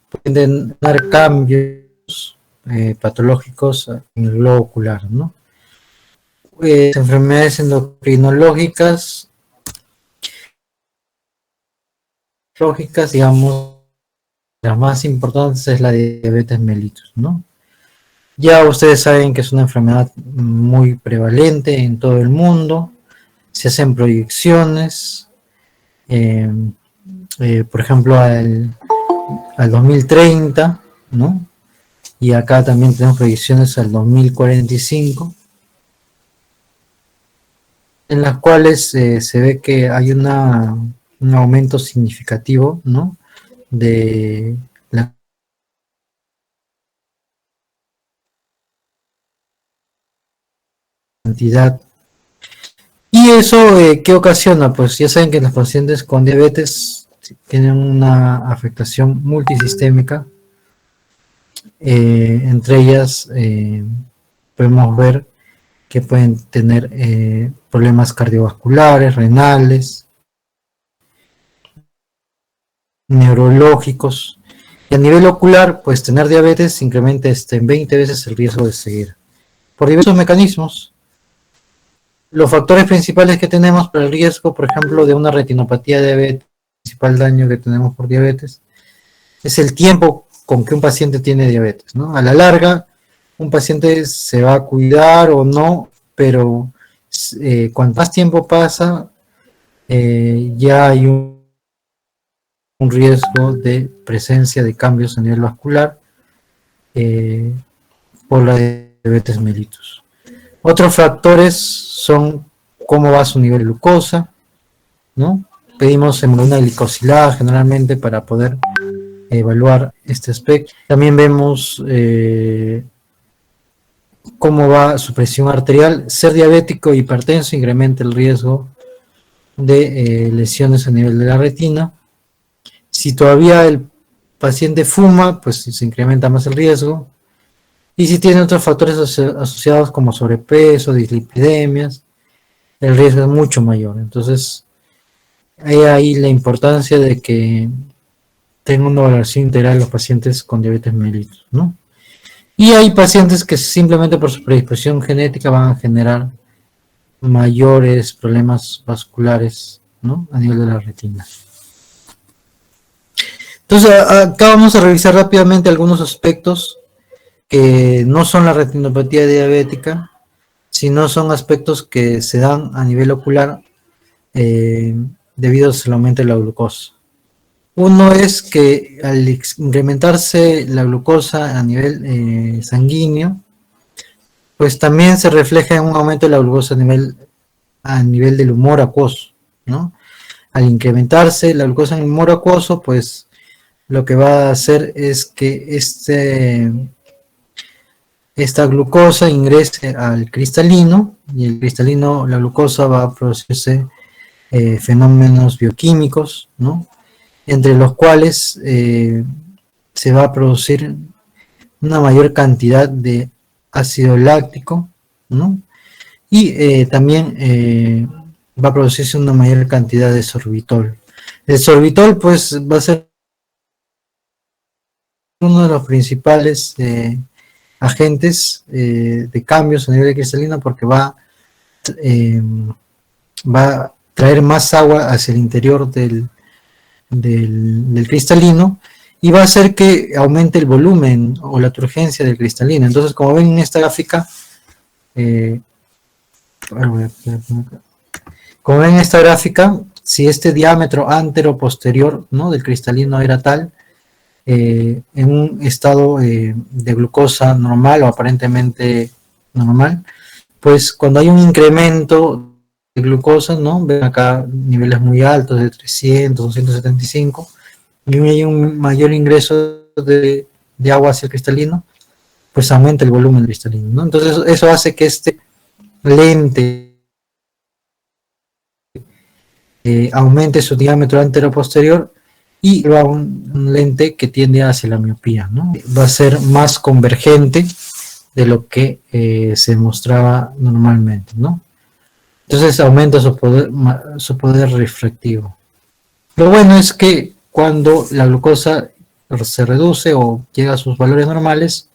pueden dar cambios patológicos en el globo ocular, ¿no? Enfermedades endocrinológicas, digamos, las más importantes es la diabetes mellitus, ¿no? Ya ustedes saben que es una enfermedad muy prevalente en todo el mundo, se hacen proyecciones, por ejemplo, al 2030, ¿no? Y acá también tenemos proyecciones al 2045, en las cuales se ve que hay un aumento significativo, ¿no? De la cantidad. ¿Y eso qué ocasiona? Pues ya saben que los pacientes con diabetes tienen una afectación multisistémica. Entre ellas podemos ver que pueden tener problemas cardiovasculares, renales, neurológicos. Y a nivel ocular, pues tener diabetes incrementa en 20 veces el riesgo de ceguera. Por diversos mecanismos. Los factores principales que tenemos para el riesgo, por ejemplo, de una retinopatía diabética, el principal daño que tenemos por diabetes, es el tiempo con que un paciente tiene diabetes, ¿no? A la larga, un paciente se va a cuidar o no, pero cuanto más tiempo pasa, ya hay un riesgo de presencia de cambios a nivel vascular por la diabetes mellitus. Otros factores son cómo va su nivel de glucosa, ¿no? Pedimos hemoglobina glicosilada generalmente para poder evaluar este aspecto. También vemos cómo va su presión arterial. Ser diabético e hipertenso incrementa el riesgo de lesiones a nivel de la retina. Si todavía el paciente fuma, pues se incrementa más el riesgo. Y si tiene otros factores asociados como sobrepeso, dislipidemias, el riesgo es mucho mayor. Entonces, hay ahí la importancia de que tengan una valoración integral los pacientes con diabetes mellitus, ¿no? Y hay pacientes que simplemente por su predisposición genética van a generar mayores problemas vasculares, ¿no? A nivel de la retina. Entonces, acá vamos a revisar rápidamente algunos aspectos que no son la retinopatía diabética, sino son aspectos que se dan a nivel ocular debido al aumento de la glucosa. Uno es que al incrementarse la glucosa a nivel sanguíneo, pues también se refleja en un aumento de la glucosa a nivel del humor acuoso, ¿no? Al incrementarse la glucosa en el humor acuoso, pues lo que va a hacer es que esta glucosa ingrese al cristalino, y el cristalino, la glucosa va a producirse fenómenos bioquímicos, ¿no? Entre los cuales se va a producir una mayor cantidad de ácido láctico, ¿no? Y también va a producirse una mayor cantidad de sorbitol. El sorbitol, pues, va a ser uno de los principales agentes de cambios a nivel de cristalino, porque va a traer más agua hacia el interior del cristalino y va a hacer que aumente el volumen o la turgencia del cristalino. Entonces, como ven en esta gráfica, si este diámetro antero-posterior, ¿no?, del cristalino era tal, en un estado de glucosa normal o aparentemente normal, pues cuando hay un incremento de glucosa, ¿no? Ven acá niveles muy altos de 300, 275, y hay un mayor ingreso de agua hacia el cristalino, pues aumenta el volumen cristalino, ¿no? Entonces eso hace que este lente aumente su diámetro antero-posterior y va a un lente que tiende hacia la miopía, ¿no? Va a ser más convergente de lo que se mostraba normalmente, ¿no? Entonces aumenta su poder refractivo. Lo bueno es que cuando la glucosa se reduce o llega a sus valores normales,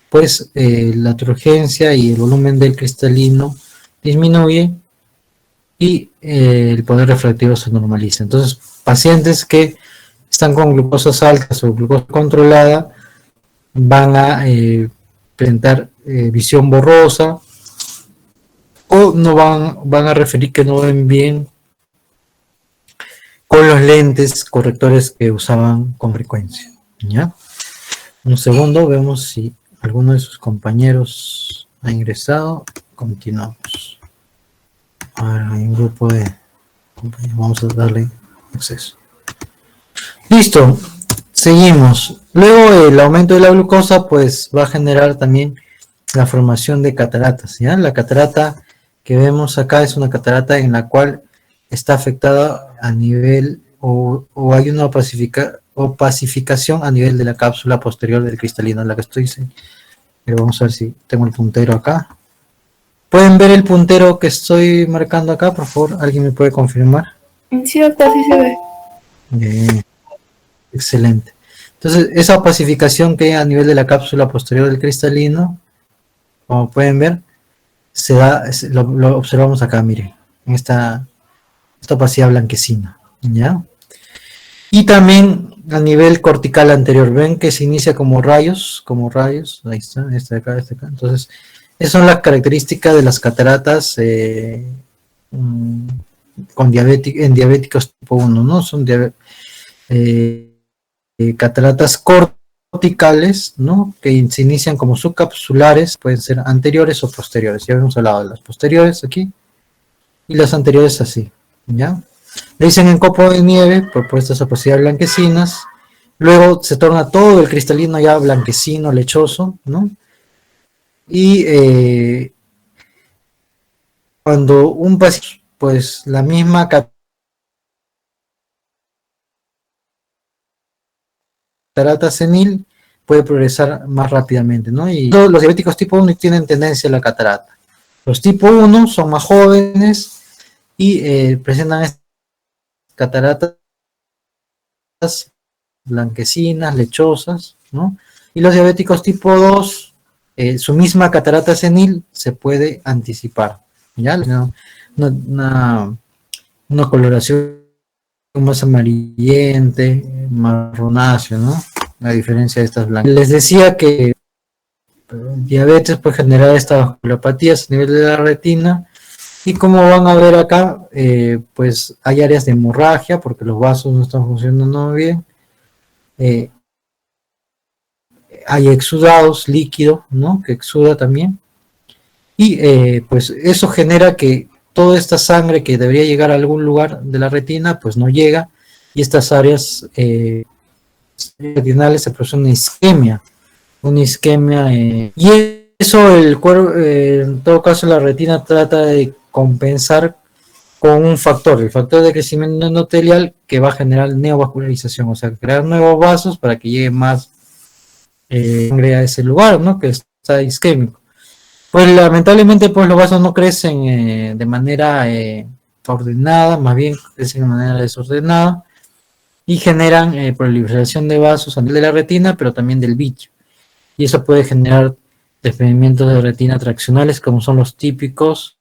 pues la turgencia y el volumen del cristalino disminuye y el poder refractivo se normaliza. Entonces, pacientes que están con glucosas altas o glucosa controlada van a presentar visión borrosa o no van a referir que no ven bien con los lentes correctores que usaban con frecuencia. ¿Ya? Un segundo, vemos si alguno de sus compañeros ha ingresado. Continuamos. Ahora hay un grupo de compañeros, vamos a darle acceso. Listo, seguimos. Luego el aumento de la glucosa pues va a generar también la formación de cataratas, ¿ya? La catarata que vemos acá es una catarata en la cual está afectada a nivel o hay una opacificación a nivel de la cápsula posterior del cristalino, en la que estoy. Pero vamos a ver si tengo el puntero acá. ¿Pueden ver el puntero que estoy marcando acá? Por favor, ¿alguien me puede confirmar? Sí, doctor, sí se ve. Bien. Excelente. Entonces, esa opacificación que hay a nivel de la cápsula posterior del cristalino, como pueden ver, se da, lo observamos acá, miren, en esta opacidad blanquecina, ¿ya? Y también a nivel cortical anterior, ven que se inicia como rayos, ahí está, este de acá, este de acá. Entonces, esas son las características de las cataratas en diabéticos tipo 1, ¿no? Son cataratas corticales, ¿no? Que se inician como subcapsulares, pueden ser anteriores o posteriores. Ya hemos hablado de las posteriores aquí y las anteriores así, ¿ya? Le dicen en copo de nieve por estas opacidades blanquecinas. Luego se torna todo el cristalino ya blanquecino, lechoso, ¿no? Y cuando un paciente, pues la misma catarata senil puede progresar más rápidamente, ¿no? Y todos los diabéticos tipo 1 tienen tendencia a la catarata. Los tipo 1 son más jóvenes y presentan estas cataratas blanquecinas, lechosas, ¿no? Y los diabéticos tipo 2, su misma catarata senil se puede anticipar, ¿ya? Una coloración más amarillente, marronáceo, ¿no? A diferencia de estas blancas. Les decía que diabetes puede generar estas vasculopatías a nivel de la retina y como van a ver acá, pues hay áreas de hemorragia porque los vasos no están funcionando bien. Hay exudados, líquido, ¿no? Que exuda también. Y pues eso genera que toda esta sangre que debería llegar a algún lugar de la retina, pues no llega, y estas áreas retinales se produce una isquemia, y eso el cuerpo, en todo caso la retina trata de compensar con un factor, el factor de crecimiento endotelial que va a generar neovascularización, o sea, crear nuevos vasos para que llegue más sangre a ese lugar, ¿no? Que está isquémico. Pues lamentablemente pues los vasos no crecen de manera ordenada, más bien crecen de manera desordenada y generan proliferación de vasos a nivel de la retina, pero también del vitrio. Y eso puede generar desprendimientos de retina traccionales, como son los típicos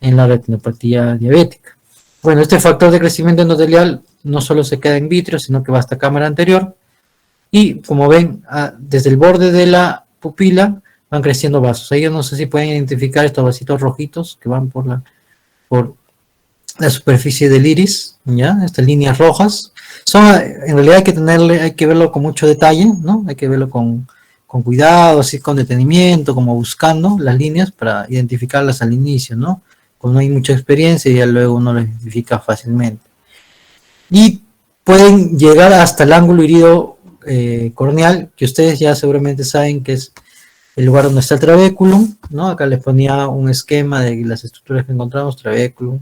en la retinopatía diabética. Bueno, este factor de crecimiento endotelial no solo se queda en vitrio, sino que va hasta cámara anterior. Y como ven, desde el borde de la pupila van creciendo vasos. Ahí yo no sé si pueden identificar estos vasitos rojitos que van por la superficie del iris, ¿ya? Estas líneas rojas. En realidad hay que verlo con mucho detalle, ¿no? Hay que verlo con cuidado, así con detenimiento, como buscando las líneas para identificarlas al inicio, ¿no? Cuando no hay mucha experiencia ya luego uno las identifica fácilmente. Y pueden llegar hasta el ángulo irido corneal, que ustedes ya seguramente saben que es el lugar donde está el trabéculum, ¿no? Acá les ponía un esquema de las estructuras que encontramos, trabéculum,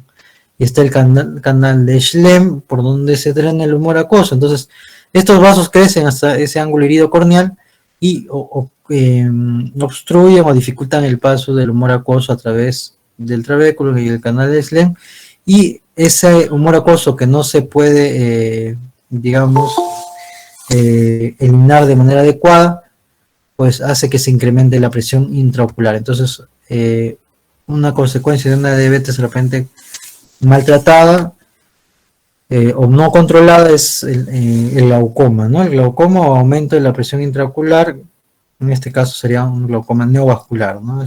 y está el canal de Schlemm, por donde se drena el humor acuoso. Entonces, estos vasos crecen hasta ese ángulo irido corneal y obstruyen o dificultan el paso del humor acuoso a través del trabéculum y el canal de Schlemm, y ese humor acuoso que no se puede digamos, eliminar de manera adecuada, pues hace que se incremente la presión intraocular. Entonces, una consecuencia de una diabetes de repente maltratada o no controlada es el glaucoma, ¿no? El glaucoma o aumento de la presión intraocular, en este caso sería un glaucoma neovascular, ¿no?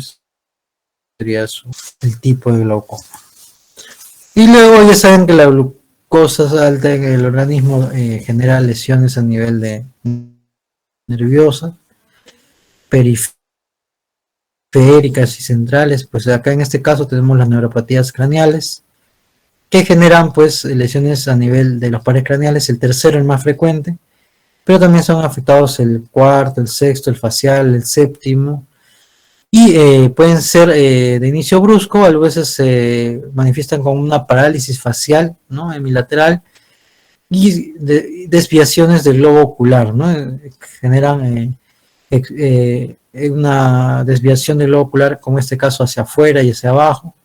Sería el tipo de glaucoma. Y luego ya saben que la glucosa alta en el organismo genera lesiones a nivel de nerviosa, periféricas y centrales. Pues acá en este caso tenemos las neuropatías craneales, que generan pues lesiones a nivel de los pares craneales, el tercero el más frecuente, pero también son afectados el cuarto, el sexto, el facial, el séptimo, y pueden ser de inicio brusco, a veces se manifiestan con una parálisis facial, ¿no? Hemilateral, y desviaciones del globo ocular, ¿no? Generan una desviación del globo ocular, como en este caso hacia afuera y hacia abajo,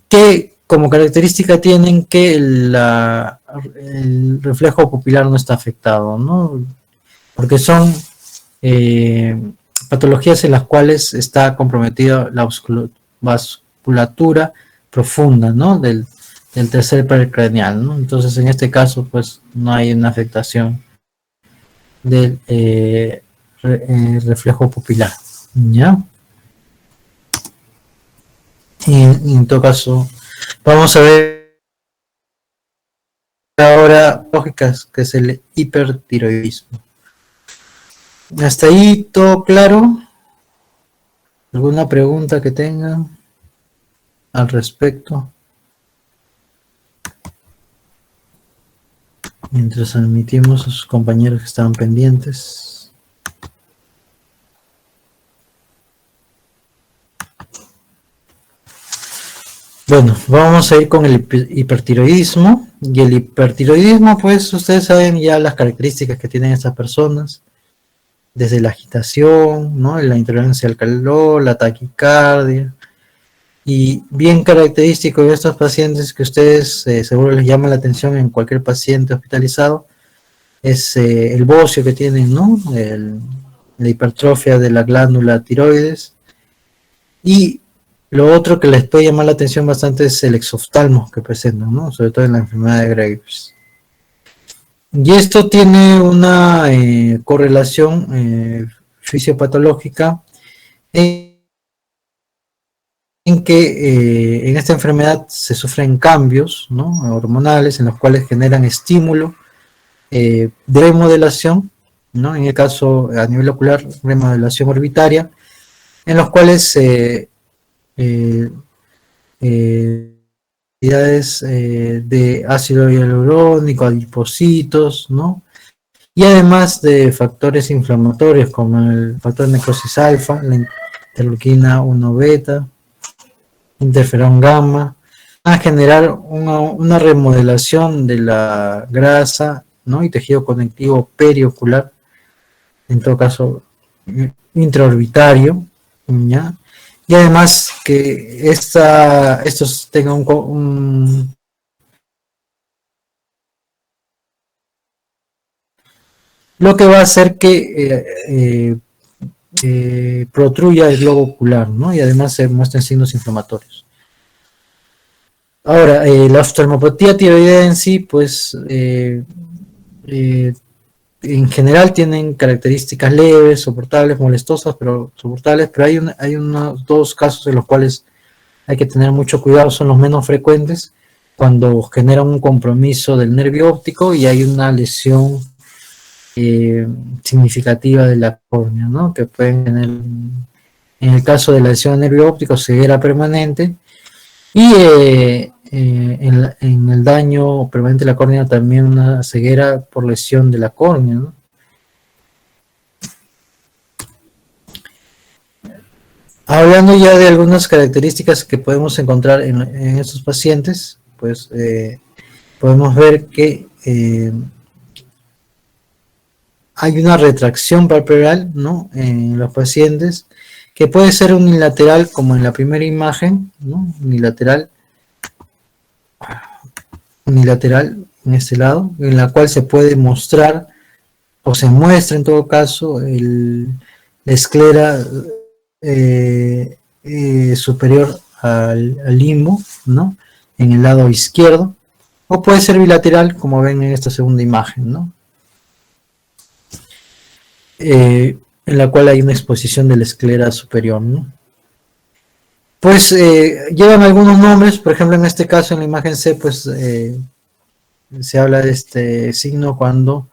que como característica tienen que el reflejo pupilar no está afectado, ¿no? Porque son patologías en las cuales está comprometida la vasculatura profunda, ¿no? Del tercer pared craneal, ¿no? Entonces, en este caso, pues, no hay una afectación del reflejo pupilar, ¿ya? Y en todo caso, vamos a ver ahora lógicas, que es el hipertiroidismo. Hasta ahí todo claro. ¿Alguna pregunta que tengan al respecto? Mientras admitimos a sus compañeros que estaban pendientes. Bueno, vamos a ir con el hipertiroidismo. Y el hipertiroidismo, pues ustedes saben ya las características que tienen estas personas. Desde la agitación, ¿no? La intolerancia al calor, la taquicardia. Y bien característico de estos pacientes que ustedes seguro les llama la atención en cualquier paciente hospitalizado, es el bocio que tienen, ¿no? La hipertrofia de la glándula tiroides. Y lo otro que les puede llamar la atención bastante es el exoftalmo que presentan, ¿no? Sobre todo en la enfermedad de Graves. Y esto tiene una correlación fisiopatológica en que en esta enfermedad se sufren cambios, ¿no? Hormonales en los cuales generan estímulo de remodelación, ¿no? En el caso a nivel ocular, remodelación orbitaria, en los cuales de ácido hialurónico, adipocitos, ¿no? Y además de factores inflamatorios como el factor necrosis alfa, la interleuquina 1 beta, interferón gamma, a generar una remodelación de la grasa, ¿no? Y tejido conectivo periocular, en todo caso intraorbitario, ¿ya? Y además que estos tengan lo que va a hacer que protruya el globo ocular, ¿no? Y además se muestran signos inflamatorios. Ahora, la oftalmopatía tiroidea en sí, pues, en general tienen características leves, soportables, molestosas, pero soportables, pero hay unos dos casos en los cuales hay que tener mucho cuidado, son los menos frecuentes, cuando generan un compromiso del nervio óptico y hay una lesión significativa de la córnea, ¿no? Que pueden tener, en el caso de la lesión del nervio óptico, ceguera permanente, y en el daño permanente de la córnea también una ceguera por lesión de la córnea, ¿no? Hablando ya de algunas características que podemos encontrar en estos pacientes, pues podemos ver que hay una retracción palpebral, ¿no? En los pacientes, que puede ser unilateral, como en la primera imagen, ¿no? Unilateral, en este lado, en la cual se puede mostrar, o se muestra en todo caso, la esclera superior al limbo, ¿no? En el lado izquierdo, o puede ser bilateral, como ven en esta segunda imagen, ¿no? En la cual hay una exposición de la esclera superior, ¿no? Pues llevan algunos nombres, por ejemplo, en este caso, en la imagen C, pues se habla de este signo cuando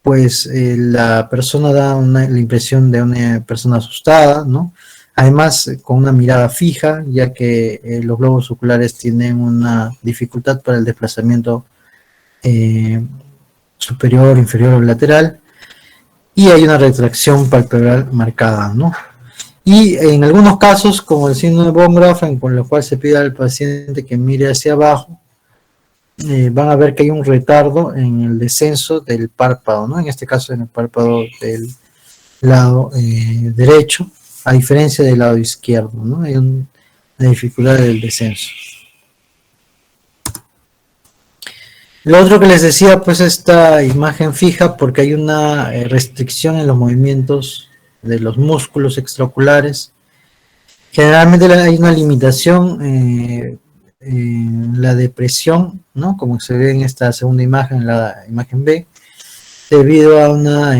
la persona da la impresión de una persona asustada, ¿no? Además, con una mirada fija, ya que los globos oculares tienen una dificultad para el desplazamiento superior, inferior o lateral, y hay una retracción palpebral marcada, ¿no? Y en algunos casos, como el síndrome de von Grafen, con lo cual se pide al paciente que mire hacia abajo, van a ver que hay un retardo en el descenso del párpado, ¿no? En este caso, en el párpado del lado derecho, a diferencia del lado izquierdo, ¿no? Hay una dificultad del descenso. Lo otro que les decía, pues esta imagen fija, porque hay una restricción en los movimientos de los músculos extraoculares. Generalmente hay una limitación en la depresión, ¿no? Como se ve en esta segunda imagen, la imagen B, debido a una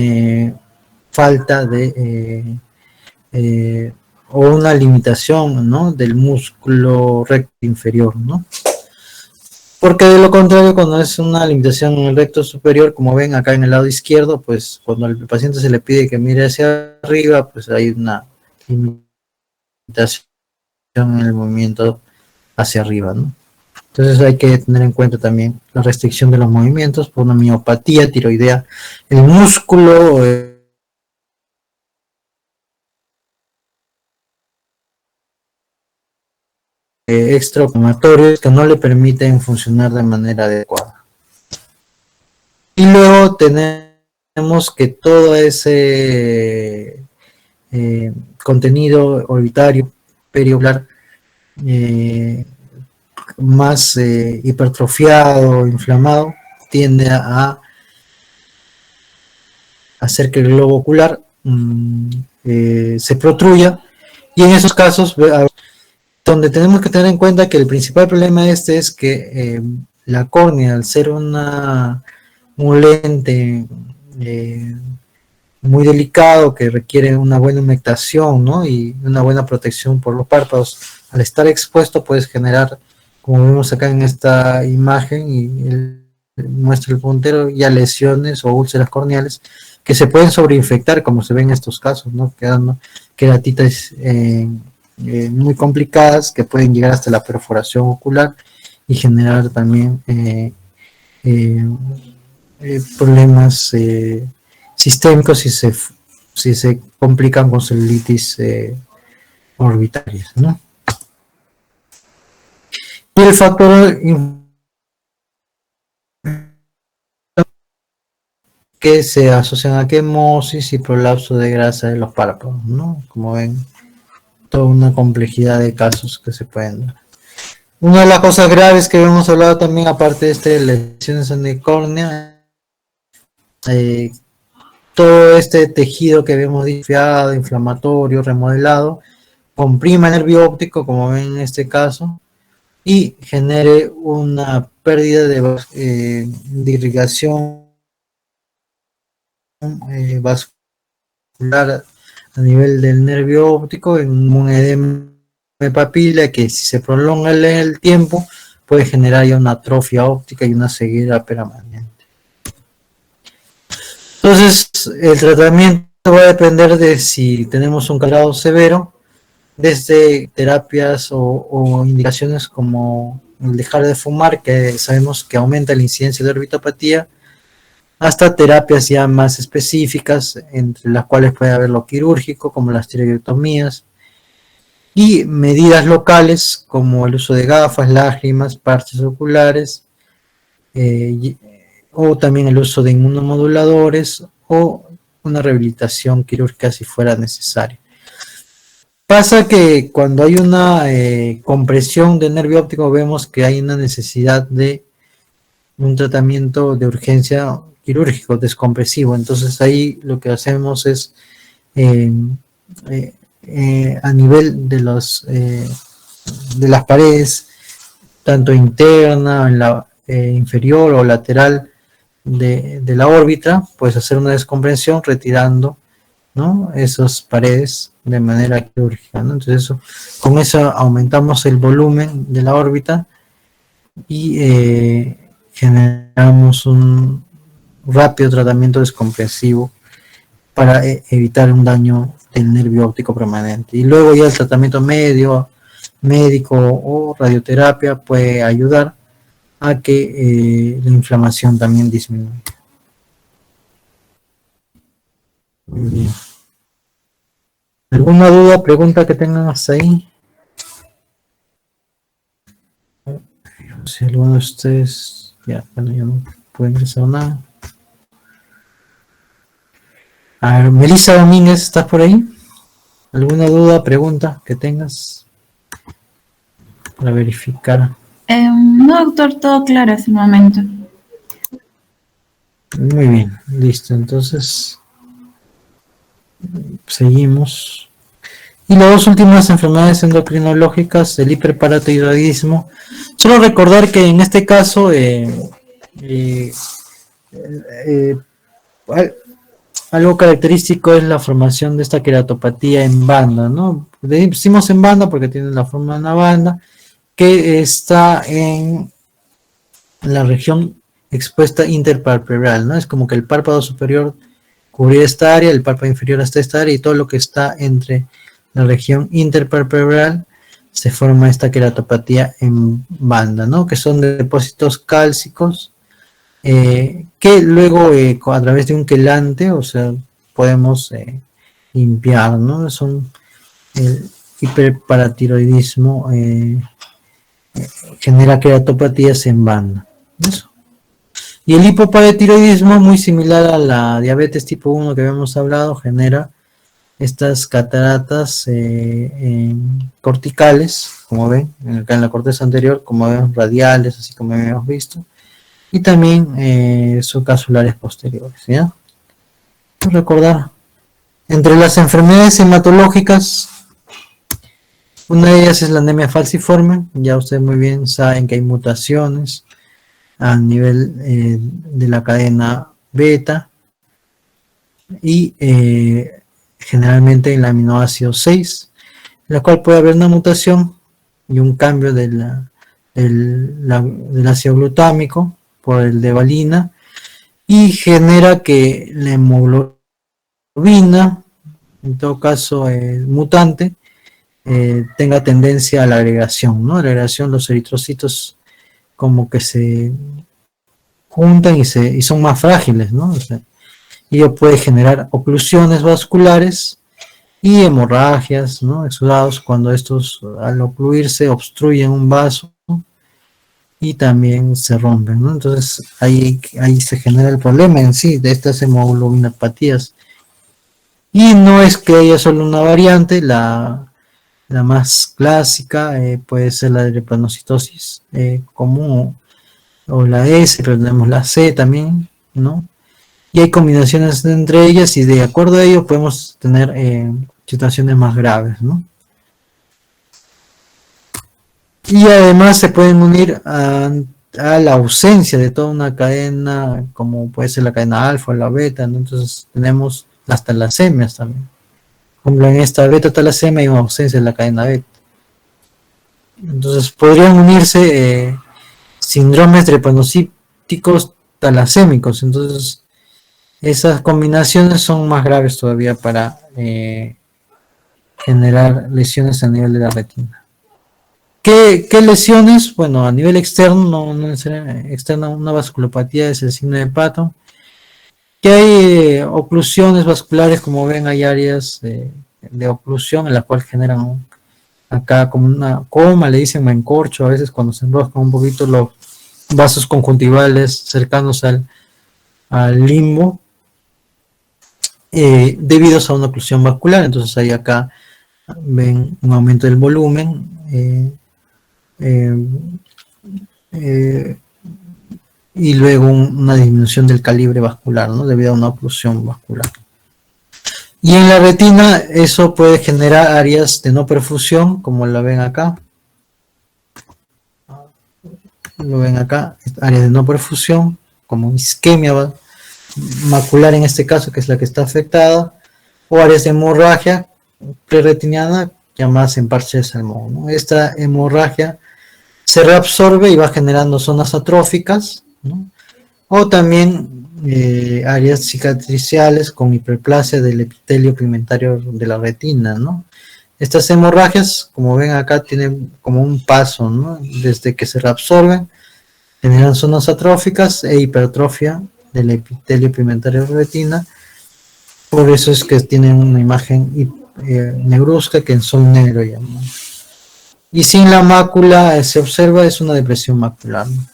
falta de o una limitación, ¿no? Del músculo recto inferior, ¿no? Porque de lo contrario, cuando es una limitación en el recto superior, como ven acá en el lado izquierdo, pues cuando al paciente se le pide que mire hacia arriba, pues hay una limitación en el movimiento hacia arriba, ¿no? Entonces hay que tener en cuenta también la restricción de los movimientos por una miopatía tiroidea. El músculo extrainflamatorio que no le permiten funcionar de manera adecuada. Y luego tenemos que todo ese contenido orbitario periocular más hipertrofiado, inflamado, tiende a hacer que el globo ocular se protruya, y en esos casos donde tenemos que tener en cuenta que el principal problema es que la córnea, al ser un lente muy delicado que requiere una buena humectación, ¿no? Y una buena protección por los párpados, al estar expuesto puedes generar, como vemos acá en esta imagen y muestra el puntero, ya lesiones o úlceras corneales que se pueden sobreinfectar, como se ve en estos casos, ¿no? Quedando queratitas muy complicadas que pueden llegar hasta la perforación ocular y generar también problemas sistémicos si se complican con celulitis orbitarias, ¿no? Y el factor que se asocian a quemosis y prolapso de grasa de los párpados, ¿no? Como ven, toda una complejidad de casos que se pueden dar. Una de las cosas graves que hemos hablado también, aparte de lesiones en la córnea, todo este tejido que vemos disfiado, inflamatorio, remodelado, comprima el nervio óptico, como ven en este caso, y genere una pérdida de irrigación vascular a nivel del nervio óptico, en un edema de papila que, si se prolonga el tiempo, puede generar ya una atrofia óptica y una ceguera permanente. Entonces, el tratamiento va a depender de si tenemos un grado severo, desde terapias o indicaciones como el dejar de fumar, que sabemos que aumenta la incidencia de orbitopatía, hasta terapias ya más específicas, entre las cuales puede haber lo quirúrgico, como las tiroidectomías, y medidas locales, como el uso de gafas, lágrimas, parches oculares, o también el uso de inmunomoduladores, o una rehabilitación quirúrgica si fuera necesario. Pasa que cuando hay una compresión del nervio óptico, vemos que hay una necesidad de un tratamiento de urgencia quirúrgico, descompresivo. Entonces ahí lo que hacemos es eh, a nivel de las paredes, tanto interna, en la inferior o lateral de la órbita, pues hacer una descompresión retirando, ¿no?, esas paredes de manera quirúrgica, ¿no? Entonces con eso aumentamos el volumen de la órbita y generamos un rápido tratamiento descompresivo para evitar un daño del nervio óptico permanente. Y luego ya el tratamiento médico o radioterapia puede ayudar a que la inflamación también disminuya. Muy bien. ¿Alguna duda, pregunta que tengan hasta ahí? Si alguno de ustedes, ya, bueno, ya no puede ingresar nada. A ver, Melissa Domínguez, ¿estás por ahí? ¿Alguna duda, pregunta que tengas para verificar? No, doctor, todo claro hasta el momento. Muy bien, listo. Entonces, seguimos. Y las dos últimas enfermedades endocrinológicas, el hiperparatiroidismo. Solo recordar que en este caso, eh, algo característico es la formación de esta queratopatía en banda, ¿no? Decimos en banda porque tiene la forma de una banda que está en la región expuesta interpalpebral, ¿no? Es como que el párpado superior cubría esta área, el párpado inferior hasta esta área y todo lo que está entre la región interpalpebral se forma esta queratopatía en banda, ¿no? Que son depósitos cálcicos que luego a través de un quelante, o sea, podemos limpiar, ¿no? Son el hiperparatiroidismo genera queratopatías en banda. ¿Eso? Y el hipoparatiroidismo, muy similar a la diabetes tipo 1 que habíamos hablado, genera estas cataratas corticales, como ven, acá en la corteza anterior, como ven, radiales, así como habíamos visto, y también subcapsulares posteriores, ¿ya? Recordar, entre las enfermedades hematológicas, una de ellas es la anemia falciforme, ya ustedes muy bien saben que hay mutaciones a nivel de la cadena beta y generalmente en el aminoácido 6, en la cual puede haber una mutación y un cambio del ácido glutámico por el de valina y genera que la hemoglobina, en todo caso mutante, tenga tendencia a la agregación, ¿no? La agregación, los eritrocitos como que se juntan y son más frágiles, ¿no? O sea, ello puede generar oclusiones vasculares y hemorragias, ¿no? Exudados cuando estos al ocluirse obstruyen un vaso y también se rompen, ¿no? Entonces ahí se genera el problema en sí de estas hemoglobinopatías. Y no es que haya solo una variante, la más clásica puede ser la de drepanocitosis común o la S, pero tenemos la C también, ¿no? Y hay combinaciones entre ellas y de acuerdo a ello podemos tener situaciones más graves, ¿no? Y además se pueden unir a la ausencia de toda una cadena, como puede ser la cadena alfa o la beta, ¿no? Entonces tenemos las talasemias también. Por ejemplo, en esta beta talasemia hay una ausencia de la cadena beta. Entonces podrían unirse síndromes drepanocíticos talasémicos. Entonces esas combinaciones son más graves todavía para generar lesiones a nivel de la retina. ¿Qué lesiones? Bueno, a nivel externo, no necesariamente externo, una vasculopatía es el signo de Patton. Que hay oclusiones vasculares, como ven, hay áreas de oclusión en la cual generan acá como una coma, le dicen encorcho, a veces cuando se enroscan un poquito los vasos conjuntivales cercanos al limbo, debido a una oclusión vascular. Entonces ahí acá ven un aumento del volumen, y luego una disminución del calibre vascular, ¿no? Debido a una oclusión vascular. Y en la retina eso puede generar áreas de no perfusión, como la ven acá. Lo ven acá, áreas de no perfusión, como isquemia macular en este caso, que es la que está afectada, o áreas de hemorragia preretiniana llamadas en parche de salmón, ¿no? Esta hemorragia se reabsorbe y va generando zonas atróficas, ¿no? O también áreas cicatriciales con hiperplasia del epitelio pigmentario de la retina, ¿no? Estas hemorragias, como ven acá, tienen como un paso, ¿no? Desde que se reabsorben, generan zonas atróficas e hipertrofia del epitelio pigmentario de la retina. Por eso es que tienen una imagen negruzca, que en sol negro llaman. Y sin la mácula se observa es una depresión macular, ¿no?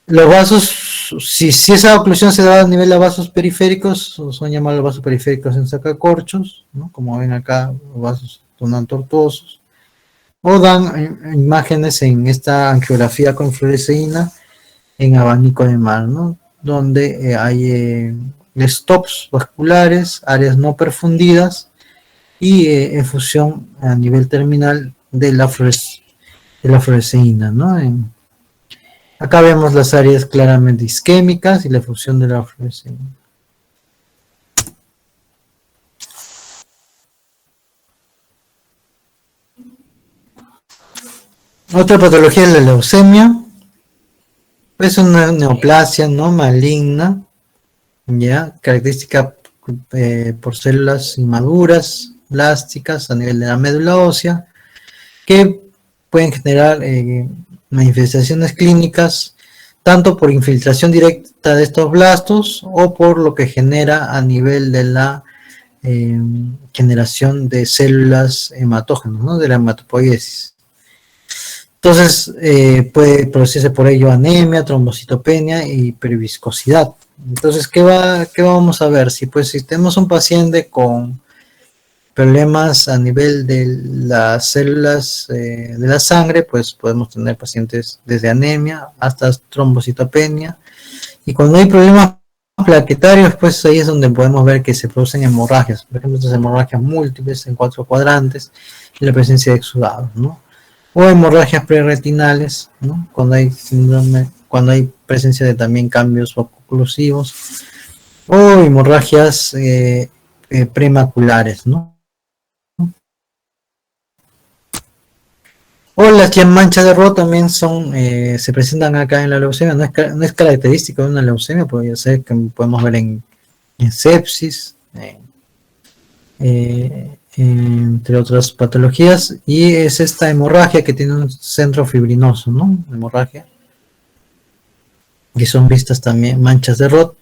Los vasos, si esa oclusión se da a nivel de vasos periféricos, son llamados vasos periféricos en sacacorchos, ¿no? Como ven acá, los vasos son tortuosos, o dan imágenes en esta angiografía con fluoresceína en abanico de mar, ¿no? Donde hay stops vasculares, áreas no perfundidas y efusión a nivel terminal de la fluoresceína, ¿no? Acá vemos las áreas claramente isquémicas y la efusión de la fluoresceína. Otra patología es la leucemia. Es una neoplasia no maligna, ya, característica por células inmaduras, plásticas a nivel de la médula ósea, que pueden generar manifestaciones clínicas tanto por infiltración directa de estos blastos o por lo que genera a nivel de la generación de células hematógenas, ¿no? De la hematopoiesis. Entonces puede producirse por ello anemia, trombocitopenia y hiperviscosidad. Entonces, ¿qué vamos a ver? Si tenemos un paciente con problemas a nivel de las células de la sangre, pues podemos tener pacientes desde anemia hasta trombocitopenia. Y cuando hay problemas plaquetarios, pues ahí es donde podemos ver que se producen hemorragias. Por ejemplo, estas hemorragias múltiples en 4 cuadrantes y la presencia de exudados, ¿no? O hemorragias preretinales, ¿no? Cuando hay síndrome, cuando hay presencia de también cambios oclusivos, o hemorragias premaculares, ¿no? O las manchas de Rho también se presentan acá en la leucemia. No es característico de una leucemia, puede ser que podemos ver en sepsis, entre otras patologías, y es esta hemorragia que tiene un centro fibrinoso, ¿no? Hemorragia, que son vistas también manchas de Rho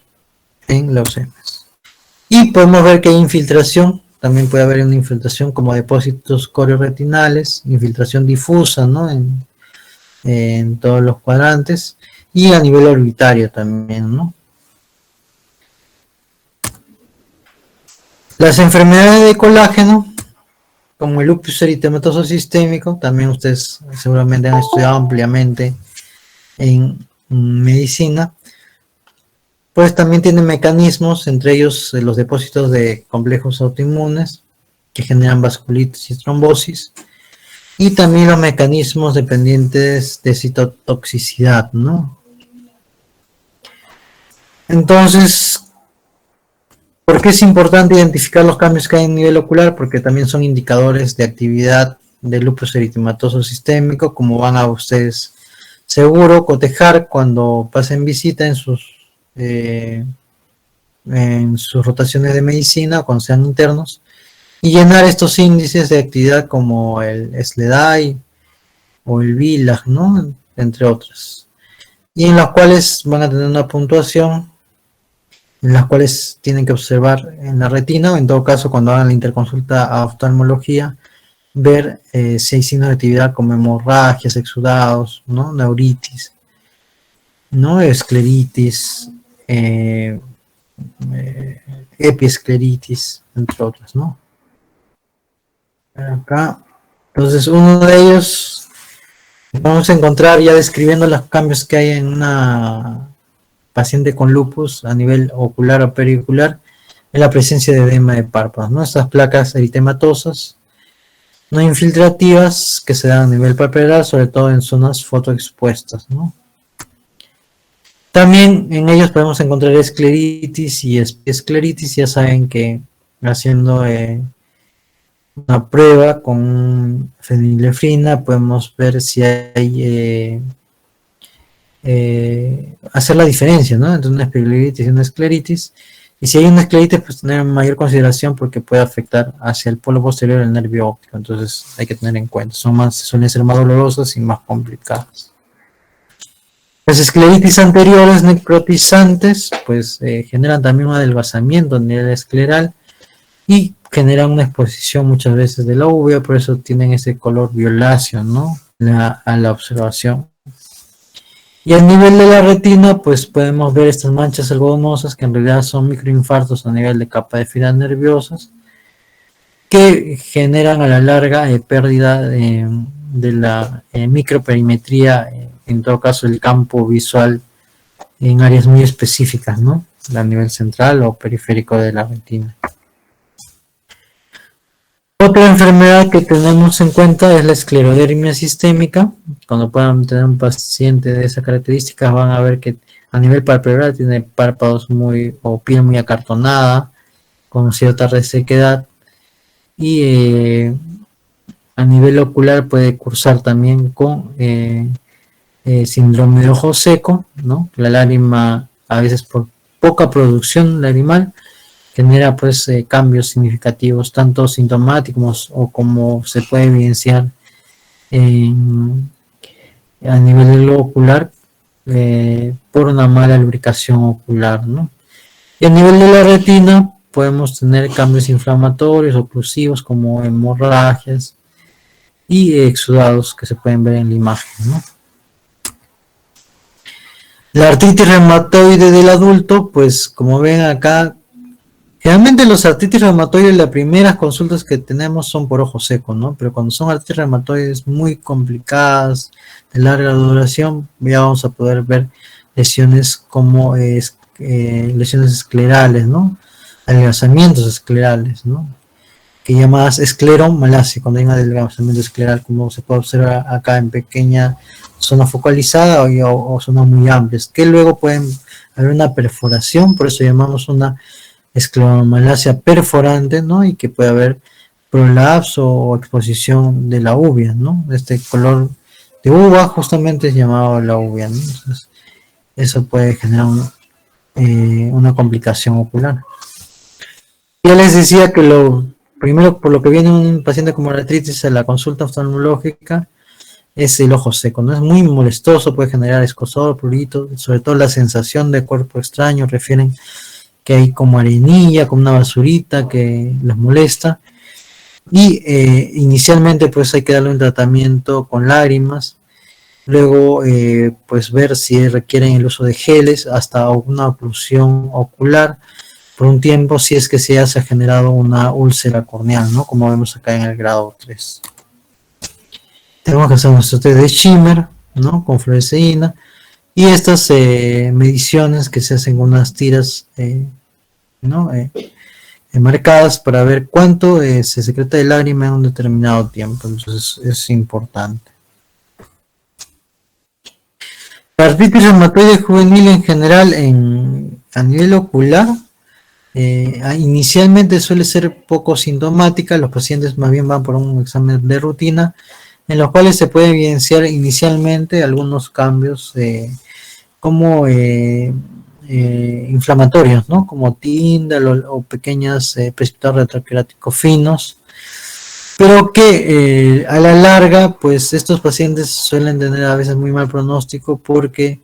en leucemias. Y podemos ver que hay infiltración. También puede haber una infiltración como depósitos corioretinales, infiltración difusa, ¿no? En todos los cuadrantes y a nivel orbitario también, ¿no? Las enfermedades de colágeno, como el lupus eritematoso sistémico, también ustedes seguramente han estudiado ampliamente en medicina, pues también tienen mecanismos, entre ellos los depósitos de complejos autoinmunes que generan vasculitis y trombosis, y también los mecanismos dependientes de citotoxicidad, ¿no? Entonces, ¿por qué es importante identificar los cambios que hay en nivel ocular? Porque también son indicadores de actividad del lupus eritematoso sistémico, como van a ustedes seguro cotejar cuando pasen visita en sus rotaciones de medicina, cuando sean internos, y llenar estos índices de actividad como el SLEDAI o el VILAG, ¿no? Entre otros. Y en las cuales van a tener una puntuación, en las cuales tienen que observar en la retina, o en todo caso cuando hagan la interconsulta a oftalmología, ver si hay signos de actividad como hemorragias, exudados, ¿no? Neuritis, ¿no? Escleritis, epiescleritis, entre otras, ¿no? Acá, entonces uno de ellos Vamos a encontrar ya describiendo los cambios que hay en una paciente con lupus a nivel ocular o periocular, en la presencia de edema de párpados, ¿no? Estas placas eritematosas no infiltrativas que se dan a nivel palpebral, sobre todo en zonas fotoexpuestas, ¿no? También en ellos podemos encontrar escleritis y escleritis. Ya saben que haciendo una prueba con fenilefrina podemos ver si hay hacer la diferencia, ¿no?, entre una escleritis y una escleritis. Y si hay una escleritis, pues tener mayor consideración porque puede afectar hacia el polo posterior del nervio óptico. Entonces hay que tener en cuenta. Suelen ser más dolorosas y más complicadas. Las escleritis anteriores necrotizantes, pues generan también un adelgazamiento a nivel escleral y generan una exposición muchas veces de la uvea, por eso tienen ese color violáceo, ¿no?, a la observación. Y a nivel de la retina, pues podemos ver estas manchas algodonosas que en realidad son microinfartos a nivel de capa de fibras nerviosas que generan a la larga pérdida de la microperimetría, en todo caso el campo visual en áreas muy específicas, ¿no?, a nivel central o periférico de la retina. Otra enfermedad que tenemos en cuenta es la esclerodermia sistémica. Cuando puedan tener un paciente de esas características, van a ver que a nivel palpebral tiene párpados o piel muy acartonada, con cierta resequedad, y a nivel ocular puede cursar también con síndrome de ojo seco, ¿no? La lágrima, a veces por poca producción lagrimal, genera pues cambios significativos, tanto sintomáticos o como se puede evidenciar a nivel del globo ocular por una mala lubricación ocular, ¿no? Y a nivel de la retina podemos tener cambios inflamatorios oclusivos como hemorragias y exudados que se pueden ver en la imagen, ¿no? La artritis reumatoide del adulto, pues como ven acá, generalmente los artritis reumatoides, las primeras consultas que tenemos son por ojo seco, ¿no? Pero cuando son artritis reumatoides muy complicadas, de larga duración, ya vamos a poder ver lesiones como lesiones esclerales, ¿no? Adelgazamientos esclerales, ¿no?, que llamadas escleromalacia, cuando hay un adelgazamiento escleral, como se puede observar acá en pequeña zona focalizada o zonas muy amplias, que luego pueden haber una perforación, por eso llamamos una escleromalacia perforante, ¿no?, y que puede haber prolapso o exposición de la uvea, ¿no? Este color de uva justamente es llamado la uvea, ¿no? Entonces, eso puede generar una complicación ocular. Ya les decía que lo primero por lo que viene un paciente con artritis a la consulta oftalmológica es el ojo seco, ¿no? Es muy molestoso, puede generar escozor, prurito, sobre todo la sensación de cuerpo extraño, refieren que hay como arenilla, como una basurita que los molesta, y inicialmente pues hay que darle un tratamiento con lágrimas, luego pues ver si requieren el uso de geles hasta una oclusión ocular por un tiempo, si es que se ha generado una úlcera corneal, ¿no?, como vemos acá en el grado 3. Tenemos que hacer nuestro test de Schimmer, ¿no?, con fluoresceína, y estas mediciones que se hacen con unas tiras ¿no?, marcadas para ver cuánto se secreta de lágrima en un determinado tiempo. Entonces es importante. La artritis reumatoide juvenil en general a nivel ocular inicialmente suele ser poco sintomática. Los pacientes más bien van por un examen de rutina en los cuales se puede evidenciar inicialmente algunos cambios como inflamatorios, ¿no?, como tindal o pequeñas precipitados retrocreáticos finos, pero que a la larga pues estos pacientes suelen tener a veces muy mal pronóstico porque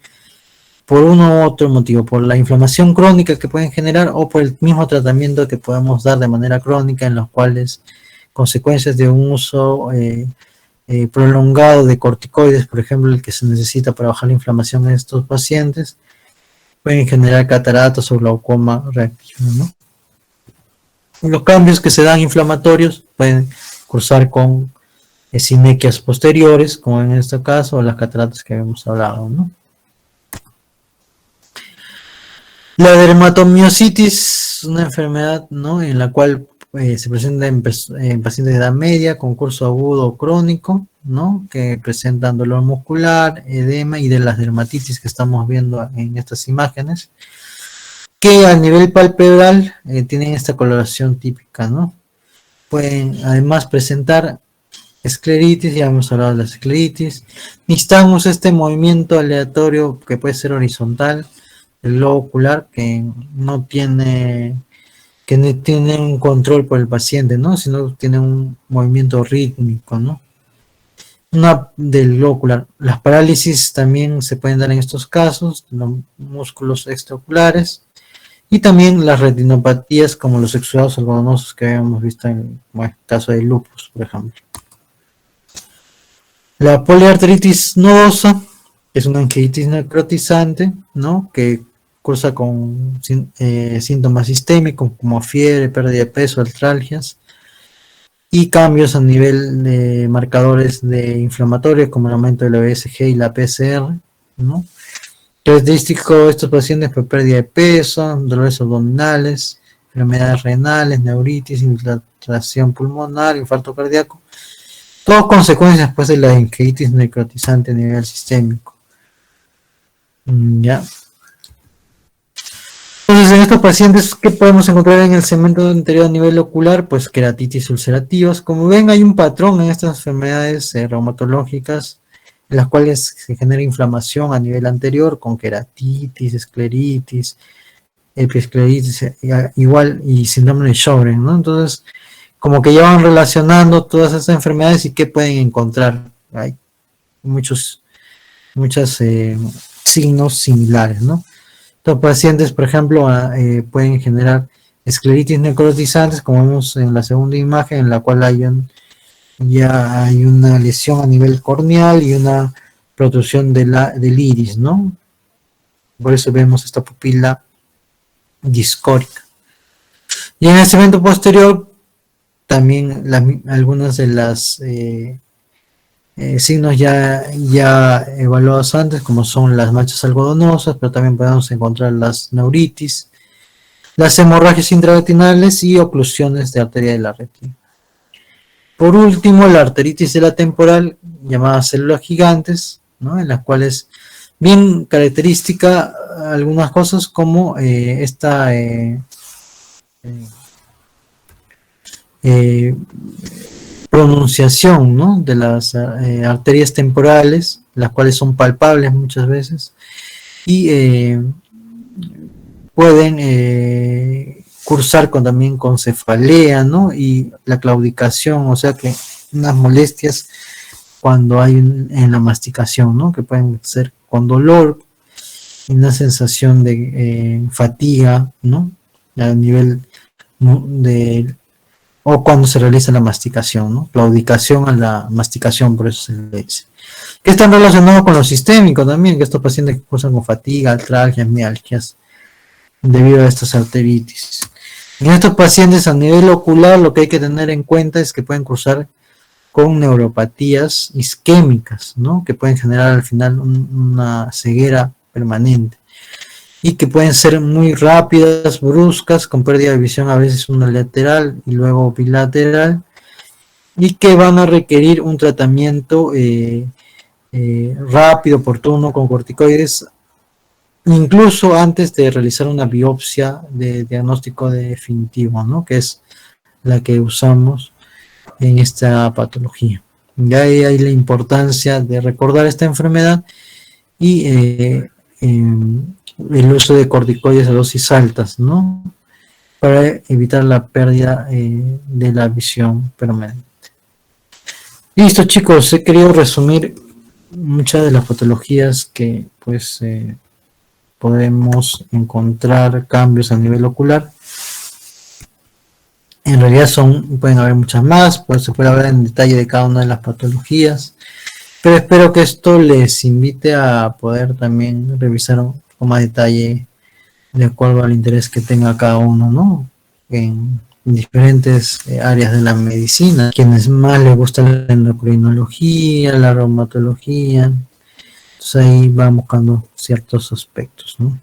por uno u otro motivo, por la inflamación crónica que pueden generar o por el mismo tratamiento que podemos dar de manera crónica, en los cuales consecuencias de un uso prolongado de corticoides, por ejemplo el que se necesita para bajar la inflamación en estos pacientes, pueden generar cataratas o glaucoma reactivo, ¿no? Los cambios que se dan inflamatorios pueden cursar con sinequias posteriores, como en este caso, o las cataratas que habíamos hablado, ¿no? La dermatomiositis, una enfermedad, ¿no?, en la cual se presenta en pacientes de edad media con curso agudo o crónico, ¿no?, que presentan dolor muscular, edema y de las dermatitis que estamos viendo en estas imágenes, que a nivel palpebral tienen esta coloración típica, ¿no? Pueden además presentar escleritis, ya hemos hablado de la escleritis. Necesitamos este movimiento aleatorio que puede ser horizontal del globo ocular, que no tiene un control por el paciente, ¿no?, sino tiene un movimiento rítmico, ¿no? Una del globo ocular. Las parálisis también se pueden dar en estos casos, los músculos extraoculares, y también las retinopatías como los exudados algodonosos que habíamos visto en el caso de lupus, por ejemplo. La poliarteritis nodosa es una angiitis necrotizante, ¿no?, que cursa con síntomas sistémicos como fiebre, pérdida de peso, artralgias y cambios a nivel de marcadores de inflamatorios como el aumento de la BSG y la PCR, ¿no? Característico de estos pacientes fue pérdida de peso, dolores abdominales, enfermedades renales, neuritis, infiltración pulmonar, infarto cardíaco, todas consecuencias después de la angiitis necrotizante a nivel sistémico. ¿Ya? Entonces, en estos pacientes, ¿qué podemos encontrar en el segmento anterior a nivel ocular? Pues queratitis ulcerativas. Como ven, hay un patrón en estas enfermedades reumatológicas en las cuales se genera inflamación a nivel anterior con queratitis, escleritis, epiescleritis, igual, y síndrome de Sjögren, ¿no? Entonces, como que ya van relacionando todas estas enfermedades y qué pueden encontrar. Hay muchos signos similares, ¿no? Estos pacientes, por ejemplo, pueden generar escleritis necrotizantes, como vemos en la segunda imagen, en la cual ya hay una lesión a nivel corneal y una protrusión del iris, ¿no? Por eso vemos esta pupila discórica. Y en el segmento posterior, también algunas de las signos ya evaluados antes, como son las manchas algodonosas, pero también podemos encontrar las neuritis, las hemorragias intraretinales y oclusiones de arteria de la retina. Por último, la arteritis de la temporal, llamada células gigantes, ¿no?, en las cuales bien característica algunas cosas como esta pronunciación, ¿no?, de las arterias temporales, las cuales son palpables muchas veces y pueden cursar también con cefalea, ¿no?, y la claudicación, o sea que unas molestias cuando hay en la masticación, ¿no?, que pueden ser con dolor y una sensación de fatiga, ¿no?, a nivel de, o cuando se realiza la masticación, ¿no?, claudicación a la masticación, por eso se le dice. Que están relacionados con lo sistémico también, que estos pacientes que cursan con fatiga, artralgias, mialgias, debido a estas arteritis. En estos pacientes a nivel ocular lo que hay que tener en cuenta es que pueden cursar con neuropatías isquémicas, ¿no?, que pueden generar al final una ceguera permanente y que pueden ser muy rápidas, bruscas, con pérdida de visión a veces unilateral y luego bilateral, y que van a requerir un tratamiento rápido, oportuno, con corticoides, incluso antes de realizar una biopsia de diagnóstico definitivo, ¿no?, que es la que usamos en esta patología. Ya hay la importancia de recordar esta enfermedad y el uso de corticoides a dosis altas, ¿no?, para evitar la pérdida de la visión permanente. Listo, chicos, he querido resumir muchas de las patologías que pues podemos encontrar cambios a nivel ocular. En realidad pueden haber muchas más, pues se puede hablar en detalle de cada una de las patologías, pero espero que esto les invite a poder también revisar con más detalle de acuerdo al interés que tenga cada uno, ¿no?, en diferentes áreas de la medicina, quienes más les gusta la endocrinología, la reumatología, entonces ahí va buscando ciertos aspectos, ¿no?